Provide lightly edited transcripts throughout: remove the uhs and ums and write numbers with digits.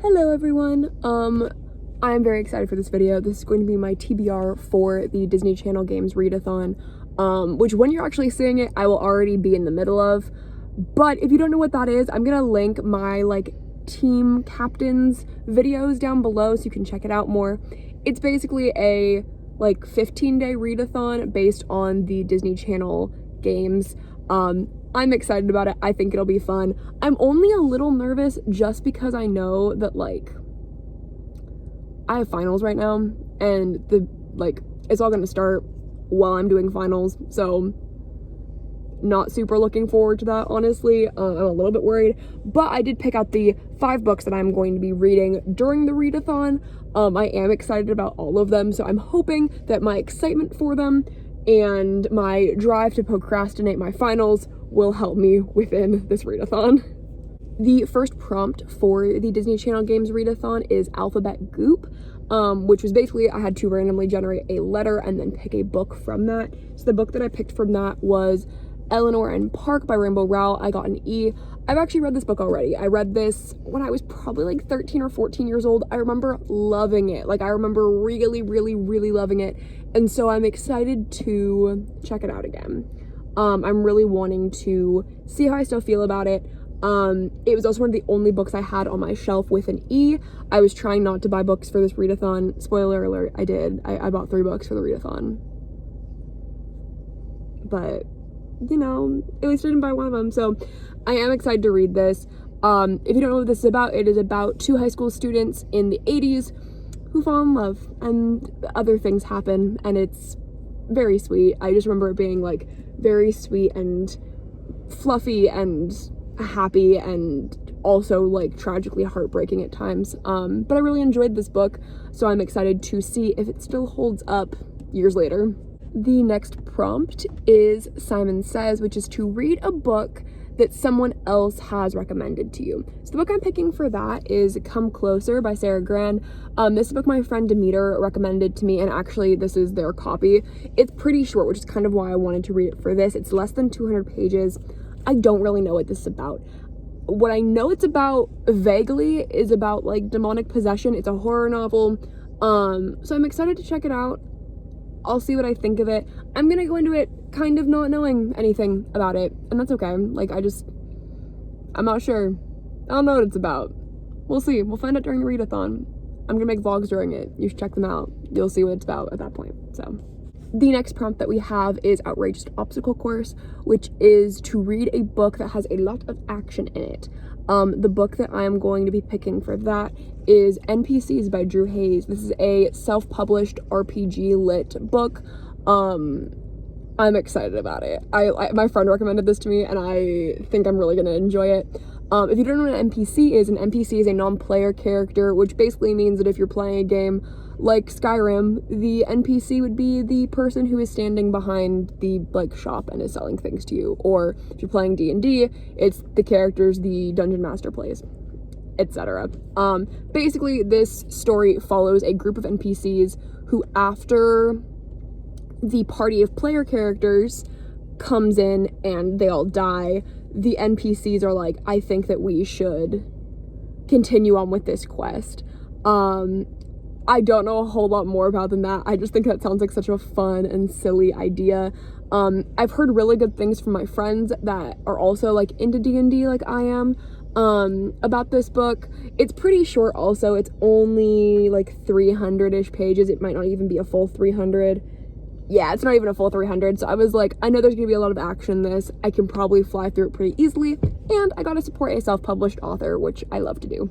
Hello everyone, I'm very excited for this video. This is going to be my TBR for the Disney Channel Games Readathon, which when you're actually seeing it, I will already be in the middle of. But if you don't know what that is, I'm gonna link my team captains videos down below so you can check it out more. It's basically a 15-day readathon based on the Disney Channel games. I'm excited about it. I think it'll be fun. I'm only a little nervous just because I know that I have finals right now, and it's all gonna start while I'm doing finals, so not super looking forward to that, honestly. I'm a little bit worried, but I did pick out the 5 books that I'm going to be reading during the readathon. I am excited about all of them, so I'm hoping that my excitement for them and my drive to procrastinate my finals will help me within this readathon. The first prompt for the Disney Channel Games Readathon is Alphabet Goop, which was basically I had to randomly generate a letter and then pick a book from that. So the book that I picked from that was Eleanor and Park by Rainbow Rowell. I got an E. I've actually read this book already. I read this when I was probably 13 or 14 years old. I remember loving it. I remember really, really, really loving it. And so I'm excited to check it out again. I'm really wanting to see how I still feel about it. It was also one of the only books I had on my shelf with an E. I was trying not to buy books for this readathon. Spoiler alert, I did. I bought 3 books for the readathon. But, you know, at least I didn't buy one of them. So I am excited to read this. If you don't know what this is about, it is about 2 high school students in the 80s who fall in love and other things happen, and it's very sweet. I just remember it being very sweet and fluffy and happy and also tragically heartbreaking at times. But I really enjoyed this book, so I'm excited to see if it still holds up years later. The next prompt is Simon Says, which is to read a book that someone else has recommended to you. So the book I'm picking for that is Come Closer by Sarah Gran. This is a book my friend Demeter recommended to me, and actually this is their copy. It's pretty short, which is kind of why I wanted to read it for this. It's less than 200 pages. I don't really know what this is about. What I know it's about vaguely is about demonic possession. It's a horror novel. So I'm excited to check it out. I'll see what I think of it. I'm gonna go into it kind of not knowing anything about it, and that's okay. I'm not sure. I don't know what it's about. We'll see. We'll find out during the readathon. I'm gonna make vlogs during it. You should check them out. You'll see what it's about at that point. So the next prompt that we have is Outrageous Obstacle Course, which is to read a book that has a lot of action in it. The book that I am going to be picking for that is NPCs by Drew Hayes. This is a self-published RPG lit book. I'm excited about it. My friend recommended this to me, and I think I'm really gonna enjoy it. If you don't know what an NPC is a non-player character, which basically means that if you're playing a game like Skyrim, the NPC would be the person who is standing behind the shop and is selling things to you. Or if you're playing D&D, it's the characters the dungeon master plays, etc. Basically this story follows a group of NPCs who, after the party of player characters comes in and they all die, the NPCs are I think that we should continue on with this quest. I don't know a whole lot more about than that. I just think that sounds like such a fun and silly idea. I've heard really good things from my friends that are also into D&D like I am, about this book. It's pretty short also. It's only 300-ish pages. It might not even be a full 300. Yeah, it's not even a full 300. So I was I know there's gonna be a lot of action in this. I can probably fly through it pretty easily, and I gotta support a self-published author, which I love to do.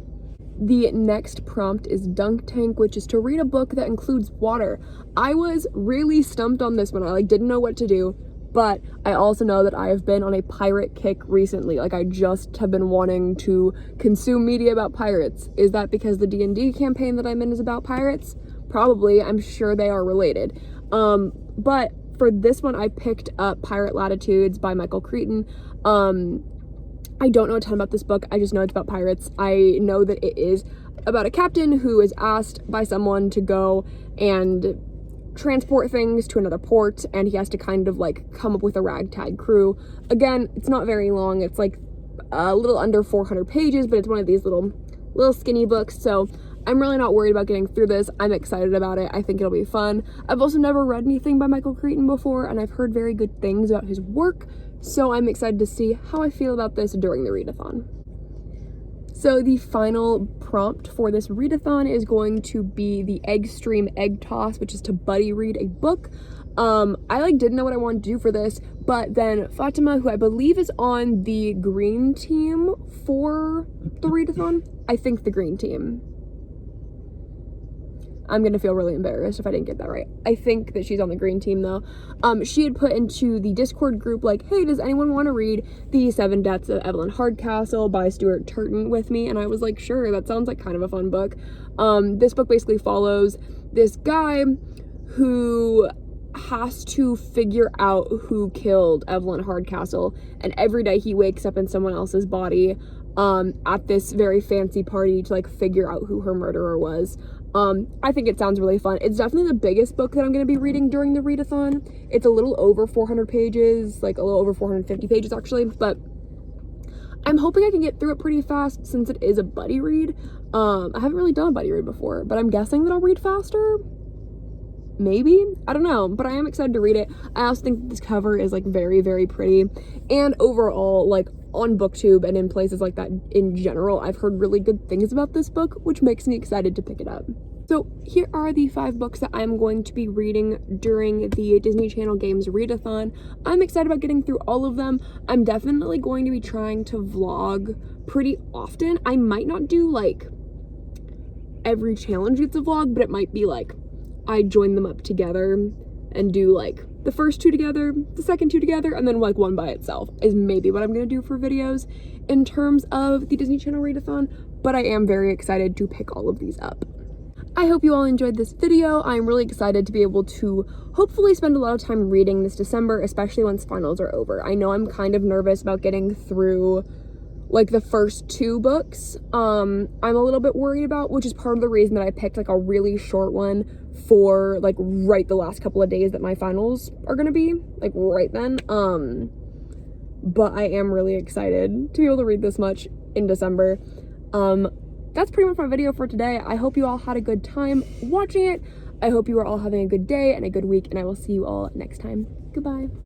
The next prompt is Dunk Tank, which is to read a book that includes water. I was really stumped on this one. I didn't know what to do, but I also know that I have been on a pirate kick recently. I just have been wanting to consume media about pirates. Is that because the D&D campaign that I'm in is about pirates? Probably. I'm sure they are related. But for this one, I picked up Pirate Latitudes by Michael Crichton. I don't know a ton about this book. I just know it's about pirates. I know that it is about a captain who is asked by someone to go and transport things to another port, and he has to kind of come up with a ragtag crew. Again, it's not very long. It's a little under 400 pages, but it's one of these little little skinny books, so I'm really not worried about getting through this. I'm excited about it. I think it'll be fun. I've also never read anything by Michael Crichton before, and I've heard very good things about his work, so I'm excited to see how I feel about this during the readathon. So the final prompt for this readathon is going to be the Egg Stream Egg Toss, which is to buddy read a book. I didn't know what I wanted to do for this, but then Fatima, who I believe is on the green team for the readathon, I think the green team. I'm gonna feel really embarrassed if I didn't get that right. I think that she's on the green team though. She had put into the Discord group like, hey, does anyone want to read The 7 Deaths of Evelyn Hardcastle by Stuart Turton with me? And I was like, sure, that sounds like kind of a fun book. This book basically follows this guy who has to figure out who killed Evelyn Hardcastle, and every day he wakes up in someone else's body at this very fancy party to figure out who her murderer was. I think it sounds really fun. It's definitely the biggest book that I'm going to be reading during the readathon. It's a little over 400 pages, a little over 450 pages actually, but I'm hoping I can get through it pretty fast since it is a buddy read. I haven't really done a buddy read before, but I'm guessing that I'll read faster. Maybe? I don't know, but I am excited to read it. I also think this cover is very, very pretty, and overall, on BookTube and in places like that in general, I've heard really good things about this book, which makes me excited to pick it up. So here are the 5 books that I'm going to be reading during the Disney Channel Games Readathon. I'm excited about getting through all of them. I'm definitely going to be trying to vlog pretty often. I might not do every challenge gets a vlog, but it might be I join them up together and do the first 2 together, the second 2 together, and then one by itself is maybe what I'm gonna do for videos in terms of the Disney Channel Readathon, but I am very excited to pick all of these up. I hope you all enjoyed this video. I'm really excited to be able to hopefully spend a lot of time reading this December, especially once finals are over. I know I'm kind of nervous about getting through the first 2 books. I'm a little bit worried about, which is part of the reason that I picked a really short one for right the last couple of days that my finals are gonna be, right then. But I am really excited to be able to read this much in December. That's pretty much my video for today. I hope you all had a good time watching it. I hope you are all having a good day and a good week, and I will see you all next time. Goodbye.